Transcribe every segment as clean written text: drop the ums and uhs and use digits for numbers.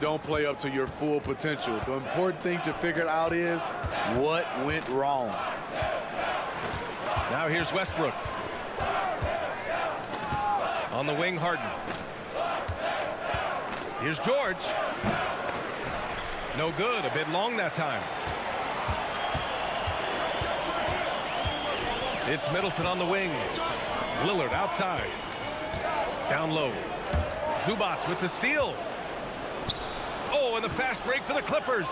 Don't play up to your full potential. The important thing to figure out is what went wrong. Now here's Westbrook. On the wing, Harden. Here's George. No good. A bit long that time. It's Middleton on the wing. Lillard outside. Down low. Zubac with the steal. Oh, and the fast break for the Clippers.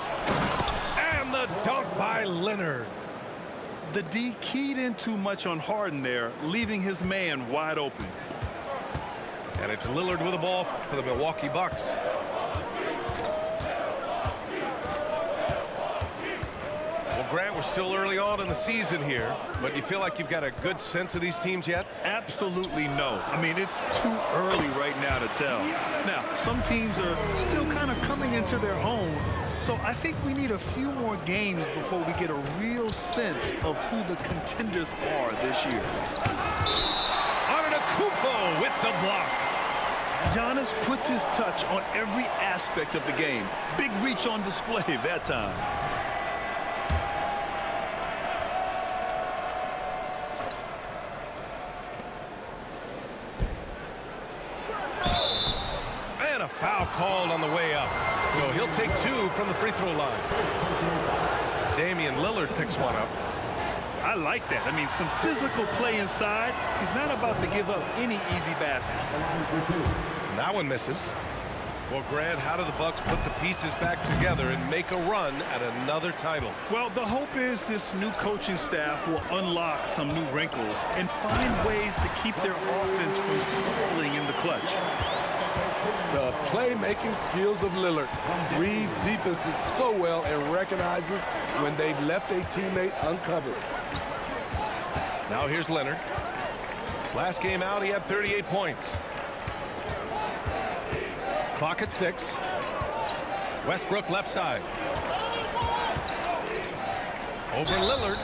And the dunk by Leonard. The D keyed in too much on Harden there, leaving his man wide open. And it's Lillard with the ball for the Milwaukee Bucks. Well, Grant, we're still early on in the season here, but you feel like you've got a good sense of these teams yet? Absolutely no. I mean, it's too early right now to tell. Now, some teams are still kind of coming into their own, so I think we need a few more games before we get a real sense of who the contenders are this year. Antetokounmpo with the block. Giannis puts his touch on every aspect of the game. Big reach on display that time. And a foul called on the way up. So he'll take two from the free throw line. Damian Lillard picks one up. I like that. I mean, some physical play inside. He's not about to give up any easy baskets. That one misses. Well, Grant, how do the Bucks put the pieces back together and make a run at another title? Well, the hope is this new coaching staff will unlock some new wrinkles and find ways to keep their offense from stalling in the clutch. The playmaking skills of Lillard reads defenses so well and recognizes when they've left a teammate uncovered. Now here's Leonard. Last game out, he had 38 points. Clock at 6. Westbrook left side. Over Lillard.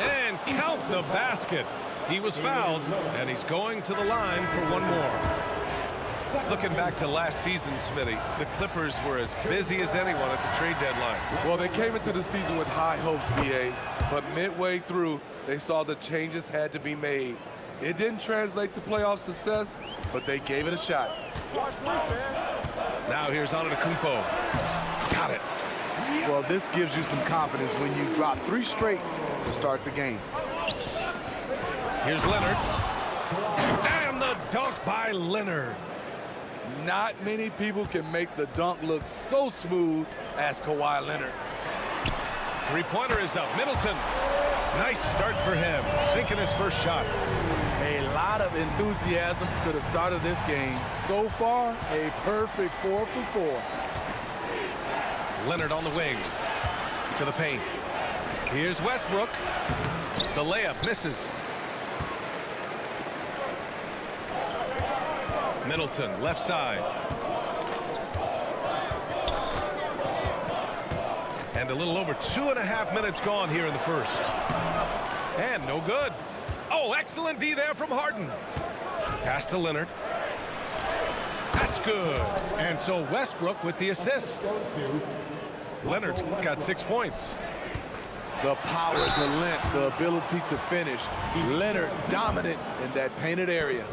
And count the basket. He was fouled, and he's going to the line for one more. Looking back to last season, Smitty, the Clippers were as busy as anyone at the trade deadline. Well, they came into the season with high hopes, B.A., but midway through, they saw the changes had to be made. It didn't translate to playoff success, but they gave it a shot. Now here's Antetokounmpo. Got it. Well, this gives you some confidence when you drop 3 straight to start the game. Here's Leonard. And the dunk by Leonard. Not many people can make the dunk look so smooth as Kawhi Leonard. Three-pointer is up. Middleton. Nice start for him. Sinking his first shot. A lot of enthusiasm to the start of this game. So far, a perfect 4 for 4. Leonard on the wing. To the paint. Here's Westbrook. The layup misses. Middleton, left side. And a little over 2.5 minutes gone here in the first. And no good. Oh, excellent D there from Harden. Pass to Leonard. That's good. And so Westbrook with the assist. Leonard's got 6 points. The power, the length, the ability to finish. Leonard dominant in that painted area.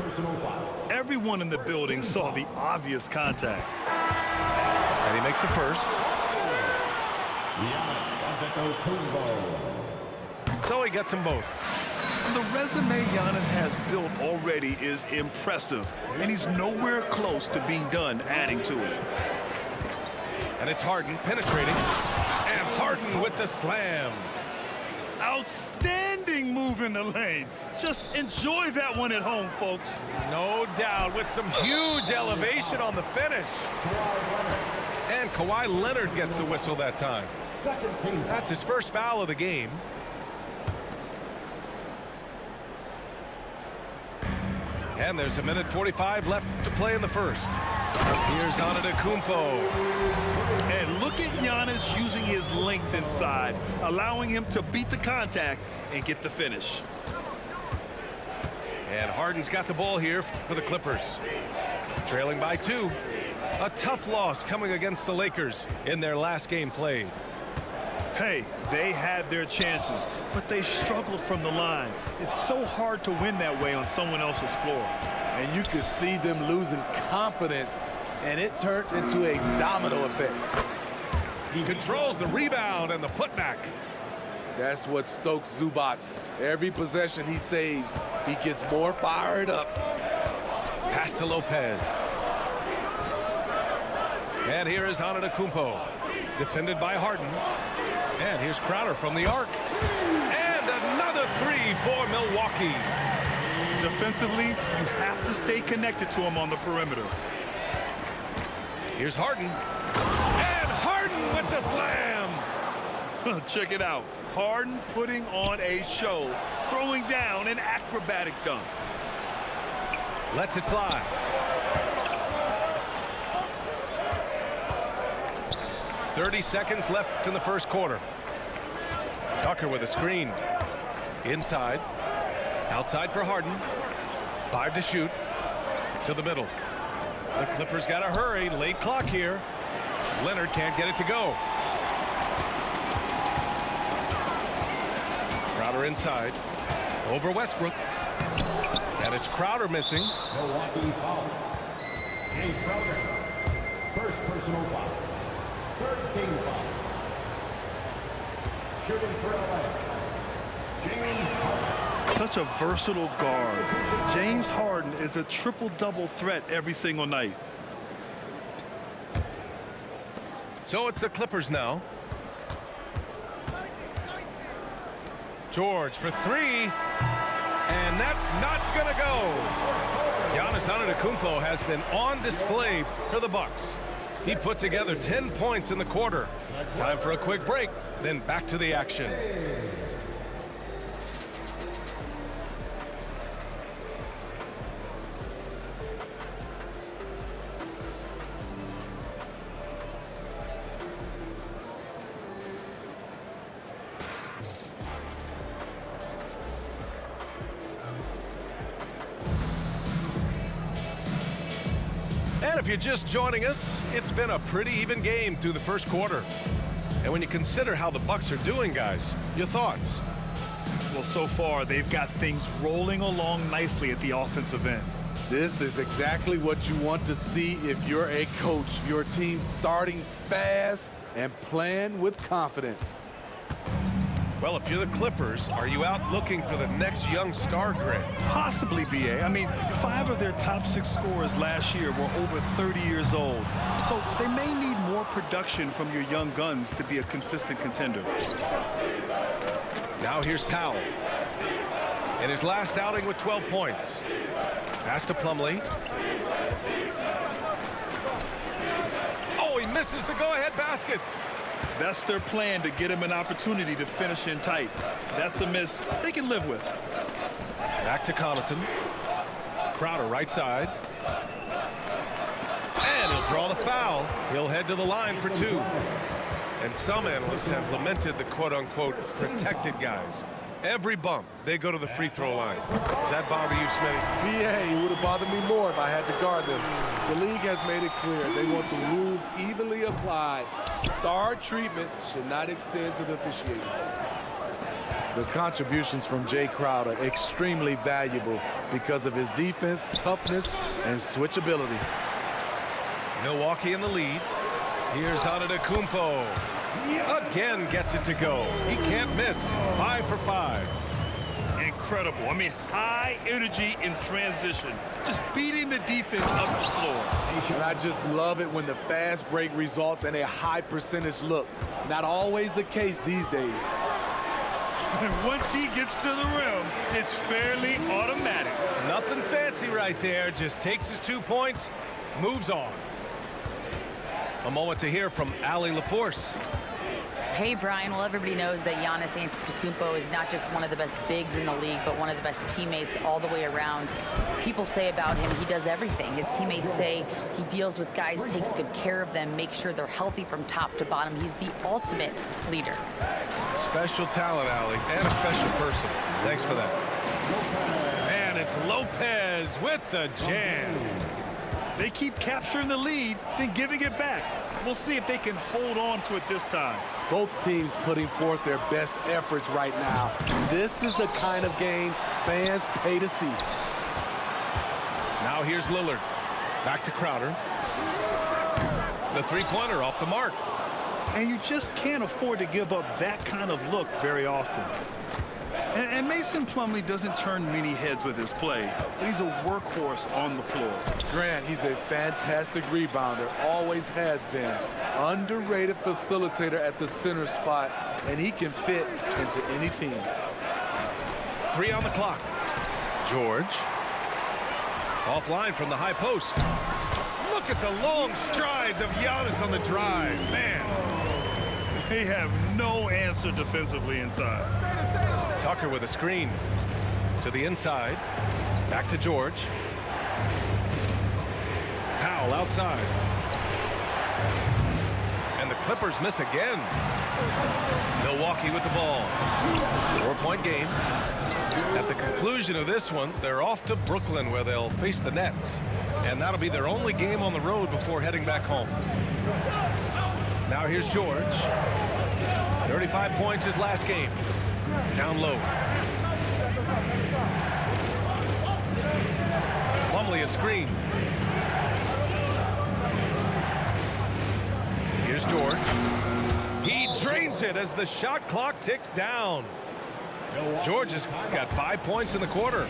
Everyone in the building saw the obvious contact. And he makes the first. So he gets them both. The resume Giannis has built already is impressive, and he's nowhere close to being done adding to it. And it's Harden penetrating. And Harden with the slam. Outstanding move in the lane. Just enjoy that one at home, folks. No doubt, with some huge elevation on the finish. And Kawhi Leonard gets the whistle that time. That's his first foul of the game. And there's 1:45 left to play in the first. Here's Antetokounmpo. And look at Giannis using his length inside, allowing him to beat the contact and get the finish. And Harden's got the ball here for the Clippers. Trailing by 2. A tough loss coming against the Lakers in their last game played. Hey, they had their chances, but they struggled from the line. It's so hard to win that way on someone else's floor. And you could see them losing confidence, and it turned into a domino effect. He controls the rebound and the putback. That's what Stokes Zubats. Every possession he saves, he gets more fired up. Pass to Lopez. And here is Antetokounmpo, defended by Harden. And here's Crowder from the arc. And another three for Milwaukee. Defensively, you have to stay connected to him on the perimeter. Here's Harden. And Harden with the slam. Check it out. Harden putting on a show, throwing down an acrobatic dunk. Lets it fly. "30 seconds left in the first quarter. Tucker with a screen. Inside. Outside for Harden. 5 to shoot. To the middle. The Clippers got to hurry. Late clock here. Leonard can't get it to go. Crowder inside. Over Westbrook. And it's Crowder missing. Milwaukee foul. Jay Crowder. First personal foul. Third team foul. Shooting for LA. James Harden. Such a versatile guard. James Harden is a triple-double threat every single night. So it's the Clippers now. George for three. And that's not gonna go. Giannis Antetokounmpo has been on display for the Bucks. He put together 10 points in the quarter. Time for a quick break, then back to the action. And if you're just joining us, it's been a pretty even game through the first quarter. And when you consider how the Bucks are doing, guys, your thoughts? Well, so far, they've got things rolling along nicely at the offensive end. This is exactly what you want to see if you're a coach. Your team starting fast and playing with confidence. Well, if you're the Clippers, are you out looking for the next young star, Greg? Possibly, B.A. I mean, 5 of their top 6 scorers last year were over 30 years old. So they may need more production from your young guns to be a consistent contender. Now here's Powell. In his last outing with 12 points. Pass to Plumlee. Oh, he misses the go-ahead basket. That's their plan, to get him an opportunity to finish in tight. That's a miss they can live with. Back to Connaughton. Crowder right side. And he'll draw the foul. He'll head to the line for 2. And some analysts have lamented the quote-unquote protected guys. Every bump, they go to the free throw line. Does that bother you, Smitty? BA, it would have bothered me more if I had to guard them. The league has made it clear they want the rules evenly applied. Star treatment should not extend to the officiating. The contributions from Jay Crowder extremely valuable because of his defense, toughness, and switchability. Milwaukee in the lead. Here's Antetokounmpo. Again gets it to go. He can't miss. 5 for 5. Incredible. I mean, high energy in transition. Just beating the defense up the floor. And I just love it when the fast break results in a high percentage look. Not always the case these days. And once he gets to the rim, it's fairly automatic. Nothing fancy right there. Just takes his 2 points, moves on. A moment to hear from Allie LaForce. Hey, Brian. Well, everybody knows that Giannis Antetokounmpo is not just one of the best bigs in the league, but one of the best teammates all the way around. People say about him, he does everything. His teammates say he deals with guys, takes good care of them, makes sure they're healthy from top to bottom. He's the ultimate leader. Special talent, Allie, and a special person. Thanks for that. And it's Lopez with the jam. They keep capturing the lead, then giving it back. We'll see if they can hold on to it this time. Both teams putting forth their best efforts right now. This is the kind of game fans pay to see. Now here's Lillard. Back to Crowder. The three-pointer off the mark. And you just can't afford to give up that kind of look very often. And Mason Plumlee doesn't turn many heads with his play, but he's a workhorse on the floor. Grant, he's a fantastic rebounder, always has been. Underrated facilitator at the center spot, and he can fit into any team. 3 on the clock. George. Offline from the high post. Look at the long strides of Giannis on the drive. Man. They have no answer defensively inside. Tucker with a screen. To the inside. Back to George. Powell outside. And the Clippers miss again. Milwaukee with the ball. 4-point game. At the conclusion of this one, they're off to Brooklyn where they'll face the Nets. And that'll be their only game on the road before heading back home. Now here's George. 35 points his last game. Down low. Plumlee a screen. Here's George. He drains it as the shot clock ticks down. George has got 5 points in the quarter.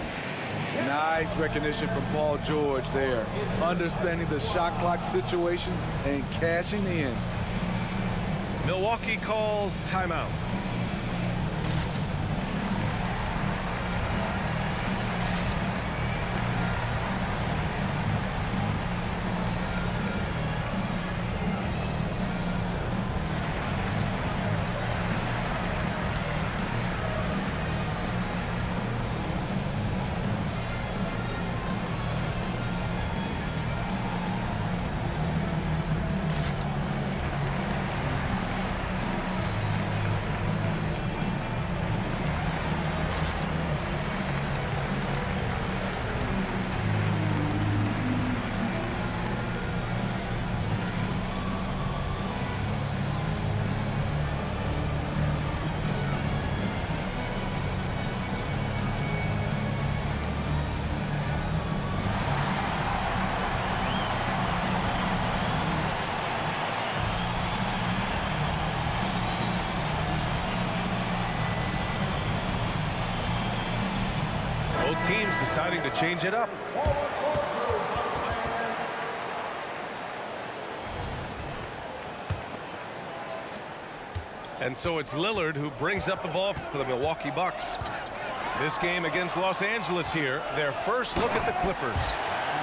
Nice recognition from Paul George there. Understanding the shot clock situation and cashing in. Milwaukee calls timeout. Both teams deciding to change it up. And so it's Lillard who brings up the ball for the Milwaukee Bucks. This game against Los Angeles here, their first look at the Clippers.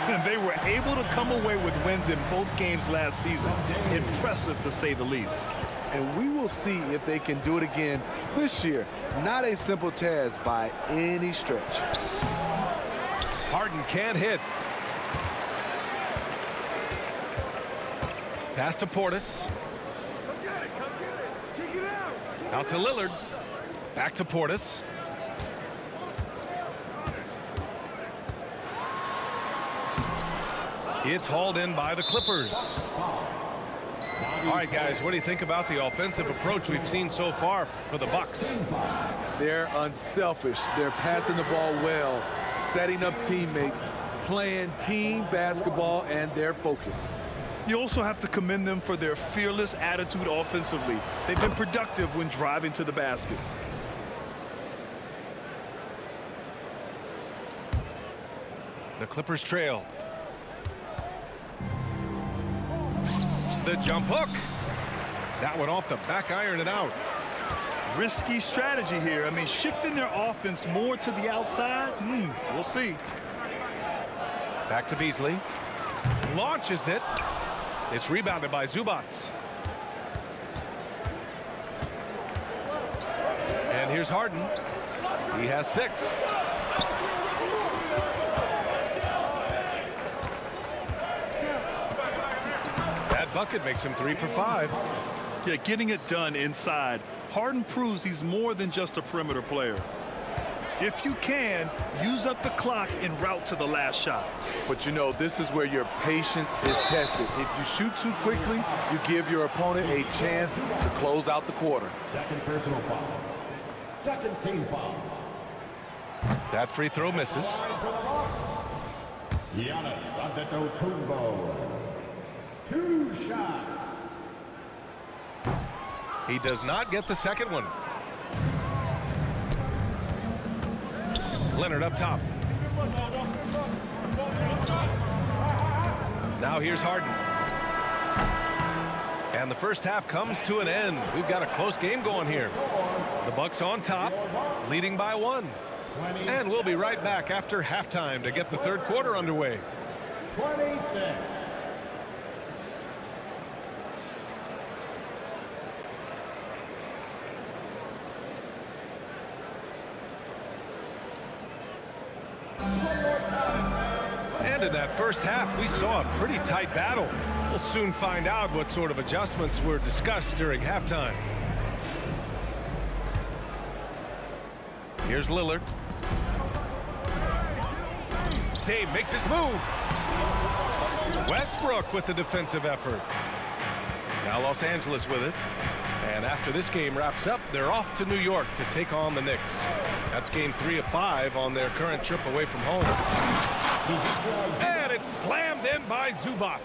And they were able to come away with wins in both games last season. Impressive to say the least. And we will see if they can do it again this year. Not a simple task by any stretch. Harden can't hit. Pass to Portis. Out to Lillard. Back to Portis. It's hauled in by the Clippers. All right, guys, what do you think about the offensive approach we've seen so far for the Bucks? They're unselfish. They're passing the ball well, setting up teammates, playing team basketball, and their focus. You also have to commend them for their fearless attitude offensively. They've been productive when driving to the basket. The Clippers trail. The jump hook. That one off the back iron and out. Risky strategy here. I mean, shifting their offense more to the outside. We'll see. Back to Beasley. Launches it. It's rebounded by Zubats. And here's Harden. He has 6. That bucket makes him 3 for 5. Yeah, getting it done inside. Harden proves he's more than just a perimeter player. If you can, use up the clock en route to the last shot. But you know, this is where your patience is tested. If you shoot too quickly, you give your opponent a chance to close out the quarter. Second personal foul. Second team foul. That free throw misses. Giannis Antetokounmpo. 2 shots. He does not get the second one. Leonard up top. Now here's Harden. And the first half comes to an end. We've got a close game going here. The Bucks on top, leading by 1. And we'll be right back after halftime to get the third quarter underway. 26. And in that first half, we saw a pretty tight battle. We'll soon find out what sort of adjustments were discussed during halftime. Here's Lillard. Dave makes his move. Westbrook with the defensive effort. Now Los Angeles with it. And after this game wraps up, they're off to New York to take on the Knicks. That's game 3 of 5 on their current trip away from home. And it's slammed in by Zubac.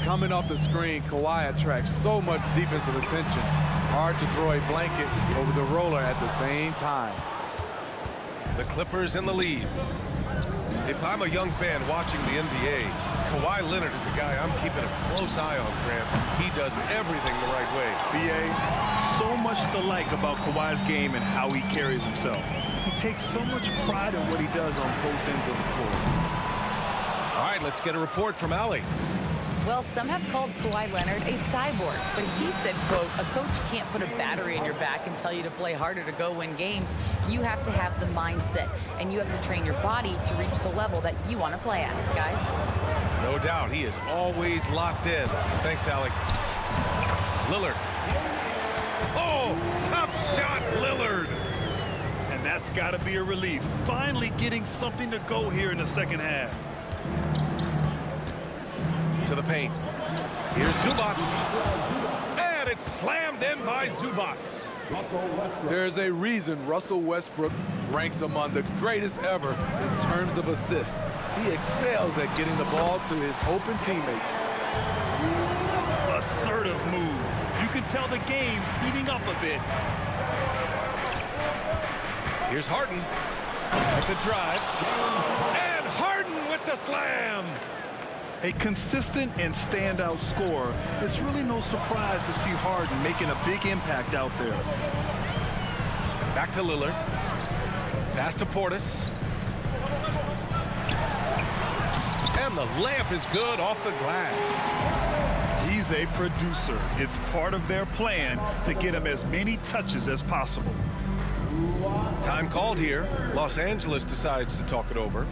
Coming off the screen, Kawhi attracts so much defensive attention. Hard to throw a blanket over the roller at the same time. The Clippers in the lead. If I'm a young fan watching the NBA, Kawhi Leonard is a guy I'm keeping a close eye on, Grant. He does everything the right way. BA, so much to like about Kawhi's game and how he carries himself. He takes so much pride in what he does on both ends of the floor. All right, let's get a report from Allie. Well, some have called Kawhi Leonard a cyborg, but he said, quote, a coach can't put a battery in your back and tell you to play harder to go win games. You have to have the mindset, and you have to train your body to reach the level that you want to play at, guys. No doubt, he is always locked in. Thanks, Allie. Lillard. Oh, tough shot, Lillard. And that's got to be a relief. Finally getting something to go here in the second half. To the paint. Here's Zubac. And it's slammed in by Zubac. There's a reason Russell Westbrook ranks among the greatest ever in terms of assists. He excels at getting the ball to his open teammates. Assertive move. You can tell the game's heating up a bit. Here's Harden at the drive. And Harden with the slam. A consistent and standout scorer. It's really no surprise to see Harden making a big impact out there. Back to Lillard. Pass to Portis. And the layup is good off the glass. He's a producer. It's part of their plan to get him as many touches as possible. Time called here. Los Angeles decides to talk it over.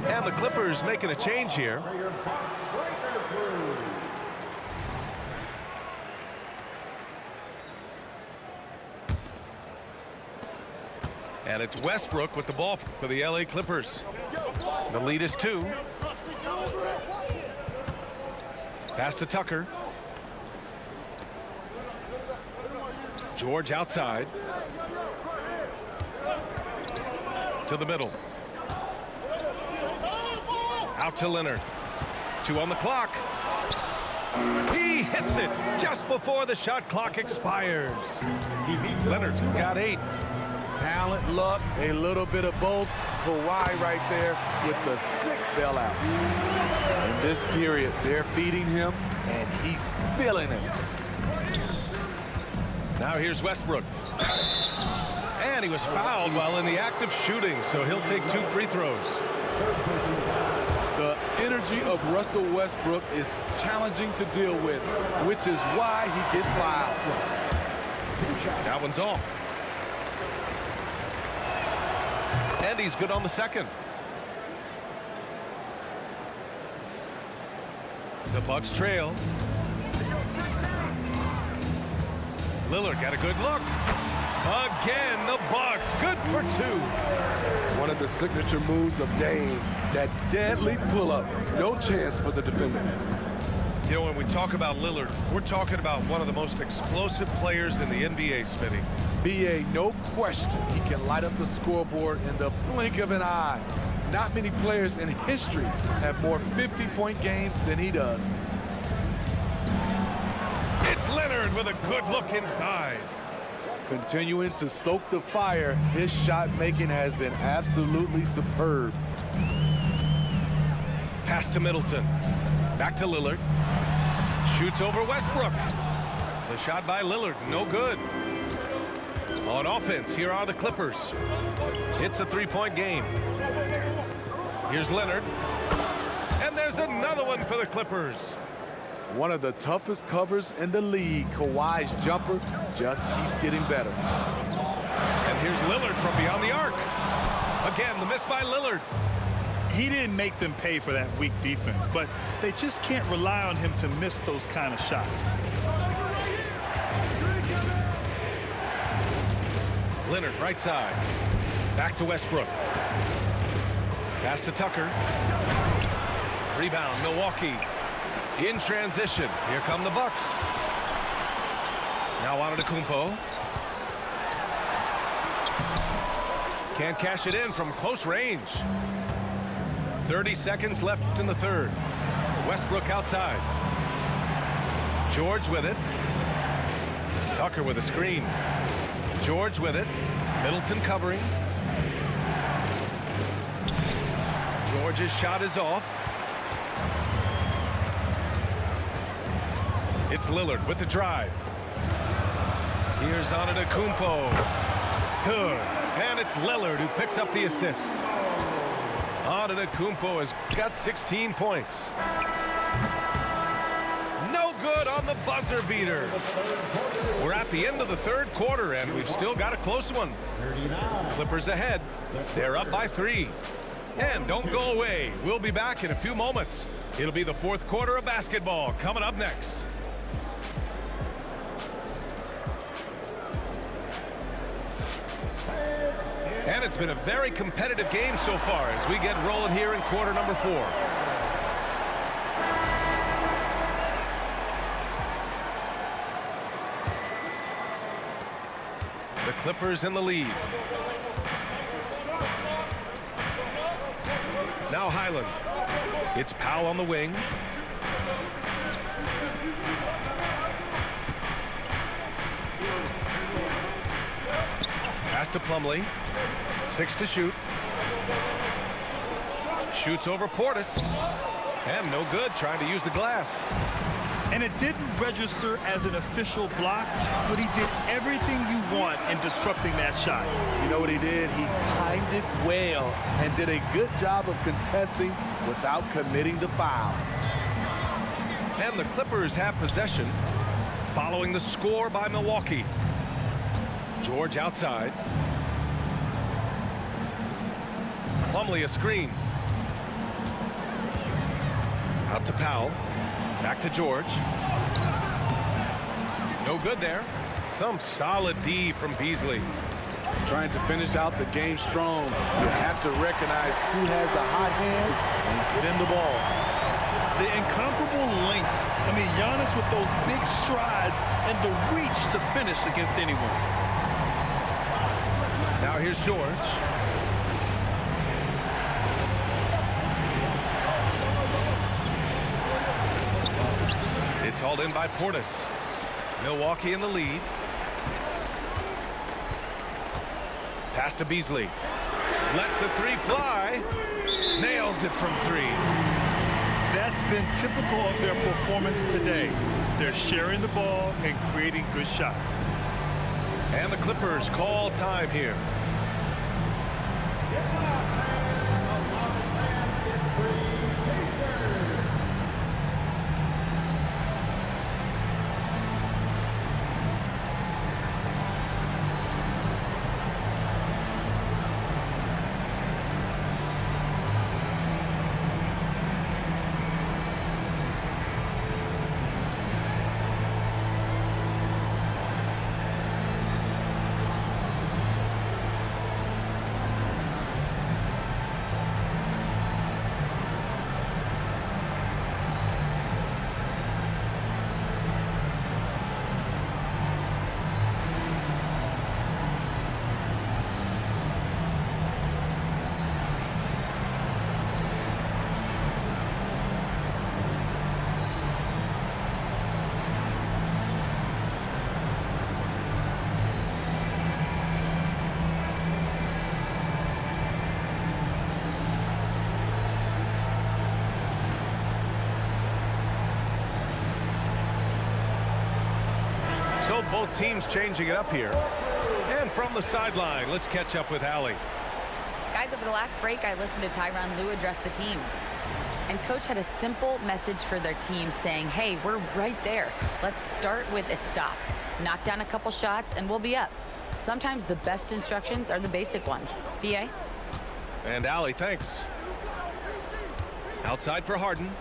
And the Clippers making a change here. And it's Westbrook with the ball for the LA Clippers. The lead is 2. Pass to Tucker. George outside. To the middle. Out to Leonard. 2 on the clock. He hits it just before the shot clock expires. Leonard's got 8. Talent, luck, a little bit of both. Kawhi right there with the sick bailout. In this period, they're feeding him, and he's feeling it. Now here's Westbrook. And he was fouled while in the act of shooting, so he'll take 2 free throws. The energy of Russell Westbrook is challenging to deal with, which is why he gets fouled. That one's off. And he's good on the second. The Bucks trail. Lillard got a good look. Again, the Bucks good for 2. One of the signature moves of Dame, that deadly pull-up. No chance for the defender. You know, when we talk about Lillard, we're talking about one of the most explosive players in the NBA, Smitty. BA, no question, he can light up the scoreboard in the blink of an eye. Not many players in history have more 50-point games than he does. It's Leonard with a good look inside. Continuing to stoke the fire, his shot making has been absolutely superb. Pass to Middleton. Back to Lillard. Shoots over Westbrook. The shot by Lillard, no good. On offense, here are the Clippers. It's a 3-point game. Here's Leonard. And there's another one for the Clippers. One of the toughest covers in the league. Kawhi's jumper just keeps getting better. And here's Lillard from beyond the arc. Again, the miss by Lillard. He didn't make them pay for that weak defense, but they just can't rely on him to miss those kind of shots. Leonard right side. Back to Westbrook. Pass to Tucker. Rebound, Milwaukee. In transition. Here come the Bucks. Now on to Kumpo. Can't cash it in from close range. 30 seconds left in the third. Westbrook outside. George with it. Tucker with a screen. George with it. Middleton covering. George's shot is off. It's Lillard with the drive. Here's Antetokounmpo. Good. And it's Lillard who picks up the assist. Antetokounmpo has got 16 points. No good on the buzzer beater. We're at the end of the third quarter, and we've still got a close one. Clippers ahead. They're up by 3. And don't go away. We'll be back in a few moments. It'll be the fourth quarter of basketball coming up next. And it's been a very competitive game so far as we get rolling here in quarter number 4. The Clippers in the lead. Now Highland. It's Powell on the wing. Pass to Plumlee. 6 to shoot. Shoots over Portis. And no good, trying to use the glass. And it didn't register as an official block, but he did everything you want in disrupting that shot. You know what he did? He timed it well and did a good job of contesting without committing the foul. And the Clippers have possession following the score by Milwaukee. George outside. Plumlee a screen. Out to Powell. Back to George. No good there. Some solid D from Beasley. Trying to finish out the game strong. You have to recognize who has the hot hand and get him the ball. the incomparable length. I mean, Giannis with those big strides and the reach to finish against anyone. Now here's George. It's hauled in by Portis. Milwaukee in the lead. Pass to Beasley. Lets the three fly. Nails it from three. That's been typical of their performance today. They're sharing the ball and creating good shots. And the Clippers call time here. So both teams changing it up here. And from the sideline, let's catch up with Allie. Guys, over the last break, I listened to Tyronn Lue address the team. And Coach had a simple message for their team saying, hey, we're right there. Let's start with a stop. Knock down a couple shots, and we'll be up. Sometimes the best instructions are the basic ones. BA? And Allie, thanks. Outside for Harden.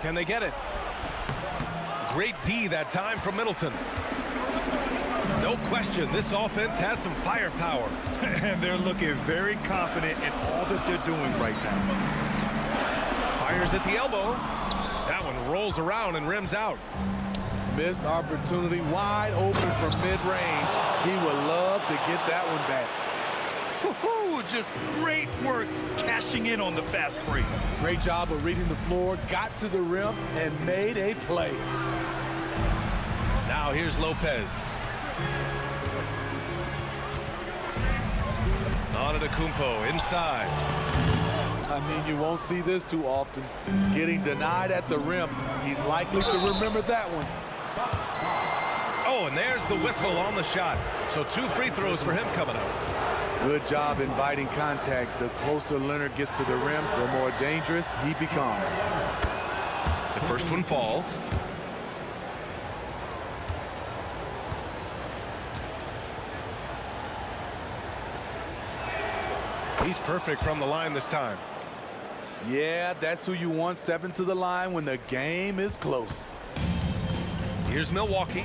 Can they get it? Great D that time from Middleton. No question, this offense has some firepower. And they're looking very confident in all that they're doing right now. Fires at the elbow. That one rolls around and rims out. Missed opportunity, wide open from mid-range. He would love to get that one back. Woohoo! Just great work cashing in on the fast break. Great job of reading the floor, got to the rim, and made a play. Now here's Lopez. Antetokounmpo inside. I mean, you won't see this too often. Getting denied at the rim. He's likely to remember that one. Oh, and there's the whistle on the shot. So 2 free throws for him coming up. Good job inviting contact. The closer Leonard gets to the rim, the more dangerous he becomes. The first one falls. He's perfect from the line this time. Yeah, that's who you want stepping to the line when the game is close. Here's Milwaukee.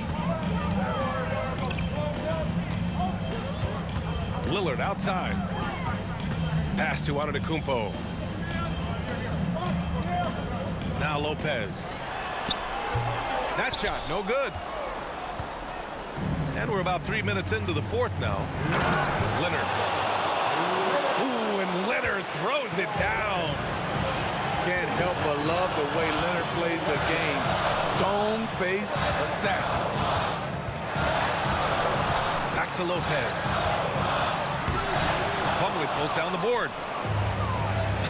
Lillard outside. Pass to Antetokounmpo. Now Lopez. That shot, no good. And we're about 3 minutes into the fourth now. Leonard. Ooh, and Leonard throws it down. Can't help but love the way Leonard plays the game. Stone-faced assassin. Back to Lopez. Plumlee pulls down the board.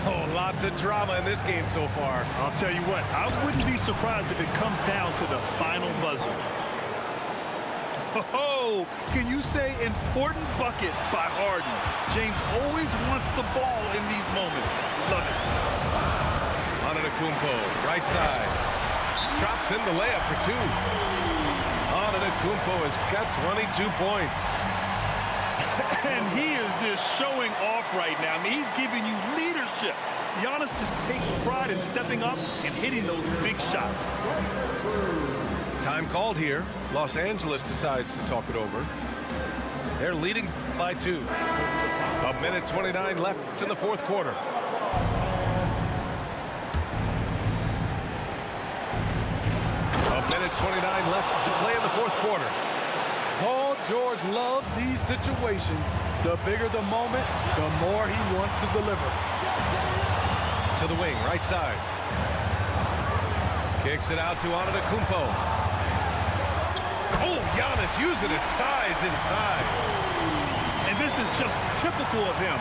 Oh, lots of drama in this game so far. I'll tell you what, I wouldn't be surprised if it comes down to the final buzzer. Oh, can you say important bucket by Harden? James always wants the ball in these moments. Love it. Antetokounmpo, right side. Drops in the layup for 2. Antetokounmpo has got 22 points. And he is just showing off right now. I mean, he's giving you leadership. Giannis just takes pride in stepping up and hitting those big shots. Time called here. Los Angeles decides to talk it over. They're leading by 2. A minute 29 left in the fourth quarter. Minute 29 left to play in the fourth quarter. Paul George loves these situations. The bigger the moment, the more he wants to deliver. To the wing, right side. Kicks it out to Antetokounmpo. Oh, Giannis using his size inside. And this is just typical of him.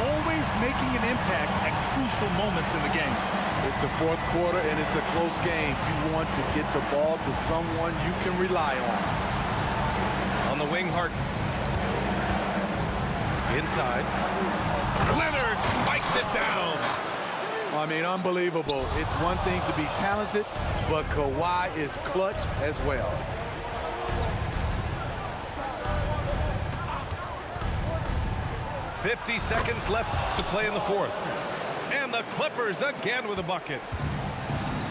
Always making an impact at crucial moments in the game. It's the fourth quarter, and it's a close game. You want to get the ball to someone you can rely on. On the wing, Harden. Inside. Leonard spikes it down. I mean, unbelievable. It's one thing to be talented, but Kawhi is clutch as well. .50 seconds left to play in the fourth. And the Clippers again with a bucket.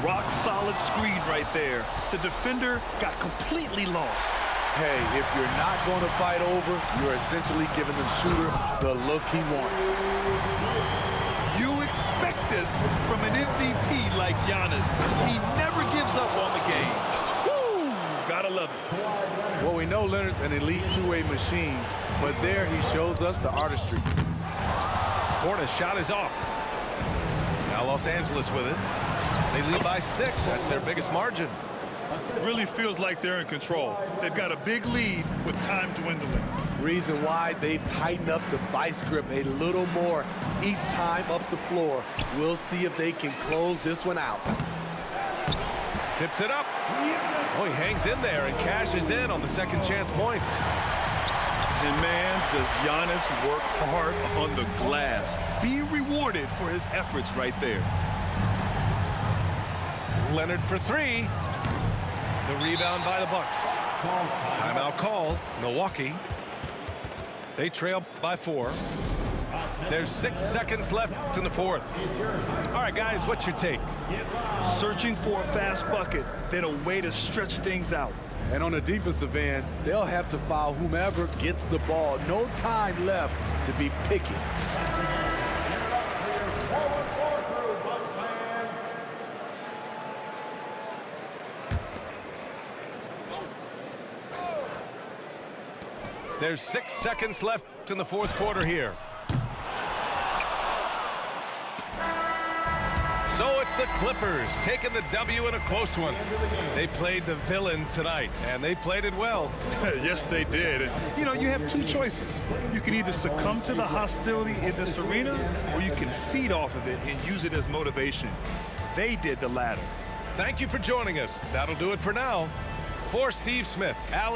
Rock solid screen right there. The defender got completely lost. Hey, if you're not going to fight over, you're essentially giving the shooter the look he wants. You expect this from an MVP like Giannis. He never gives up on the game. Woo! Gotta love it. Well, we know Leonard's an elite two-way machine, but there he shows us the artistry. Portis shot is off. Now Los Angeles with it. They lead by 6. That's their biggest margin. Really feels like they're in control. They've got a big lead with time dwindling. Reason why they've tightened up the vice grip a little more each time up the floor. We'll see if they can close this one out. Tips it up. Oh, he hangs in there and cashes in on the second chance points. And man, does Giannis work hard on the glass. Being rewarded for his efforts right there. Leonard for 3. The rebound by the Bucks. Timeout call. Milwaukee. They trail by 4. There's 6 seconds left in the fourth. All right, guys, what's your take? Searching for a fast bucket, then a way to stretch things out. And on the defensive end, they'll have to foul whomever gets the ball. No time left to be picky. There's 6 seconds left in the fourth quarter here. So it's the Clippers taking the W in a close one. They played the villain tonight, and they played it well. Yes, they did. And, you know, you have 2 choices. You can either succumb to the hostility in this arena, or you can feed off of it and use it as motivation. They did the latter. Thank you for joining us. That'll do it for now. For Steve Smith, Alex